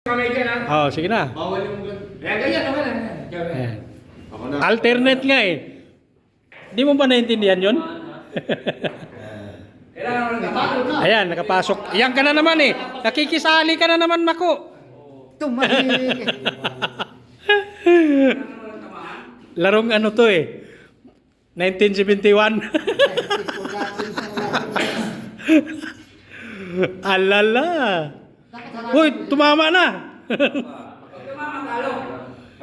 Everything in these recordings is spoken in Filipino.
Kamay ka na. Oh, sige na. Bawal yung ganyan naman. Ayan. Alternate nga eh. Di mo ba naintindihan yun? Ayan, nakapasok. Yan ka na naman eh. Nakikisali ka na naman, Mako. Tumahik. Larong ano to eh. 1971. Alala. Uy, tumama na.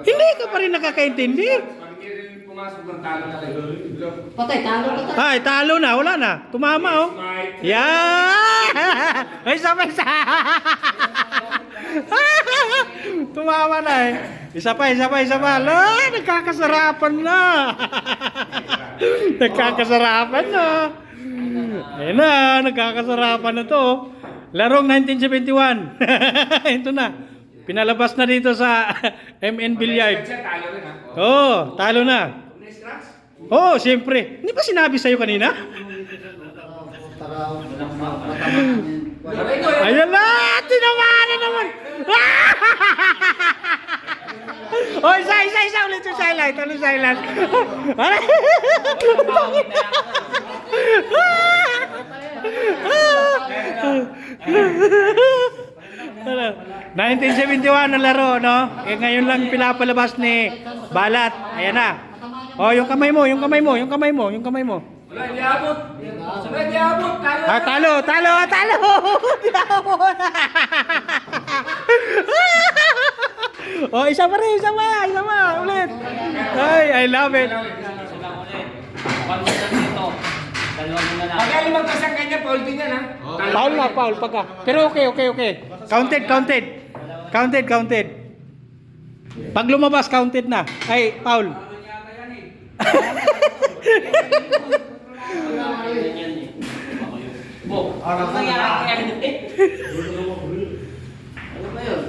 Hindi ka pa rin nakakaintindi. Pumasok ng talo na kayo. Patay, talo ka. Ay, talo na. Wala na. Tumama oh. Yeah! Ay, sabay sa. Tumama na eh. Isa pa. Ala, nagkakasarapan na. Nagkakasarapan na. Ayun na, nagkakasarapan na to. Larong 1971. Ito na. Pinalabas na dito sa MN Billiard. Talo rin ha. Oo, talo na. Oo, siyempre. Hindi ba sinabi sa'yo kanina? Ayan na! Tinamaan na naman! Oh, isa ulit yung silent. Ano silent? Ano? 1971 na laro, no? Eh, ngayon lang pinapalabas ni Balat. Ayan na. Oh, yung kamay mo. Wala, hindi abot. Wala, hindi abot. Talo. Oh, isa pa ulit. Ay, I love it. Pag limagpas ang kanya, Paul din yan ha. Paul pagka. Pero okay. Counted. Pag lumabas, counted na. Ay, Paul. Ano ba yun?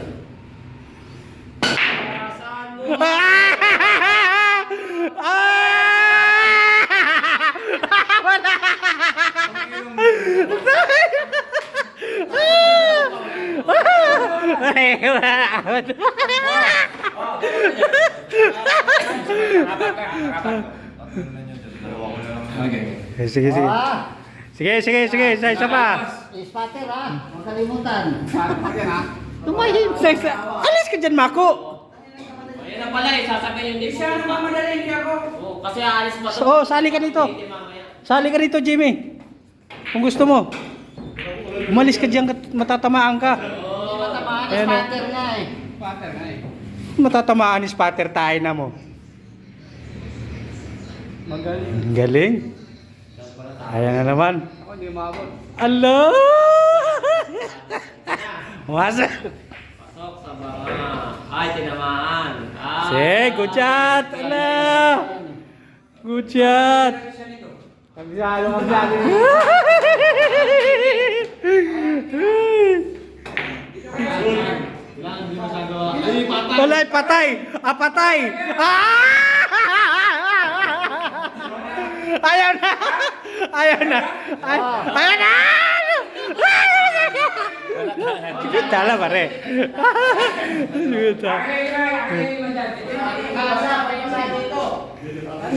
Sige. Isa pa. Spatter ha. Huwag kalimutan. Tumahik. Alis ka dyan, Mako. Ayun na pala eh, sasabihin yung Siya na mamadali, hindi ako. Oo, kasi aalis pa to. Oh, sali ka dito. Sali ka dito, Jimmy. Kung gusto mo. Umalis ka dyan, matatamaan ka. Matamaan, Ayan, spatter nga eh. Matatamaan ni spatter tayo na mo. Galing. Ayan na naman. Ako hindi maabot. Allah! Masa. Pasok sa banga. Ay, tinamaan. Good shot. Ala. Good shot. Kabisado. Lang, hindi masagawa. Walay, patay. Patay. Ayaw na. Ayaw na. Kita lah pare. Kita. Ay,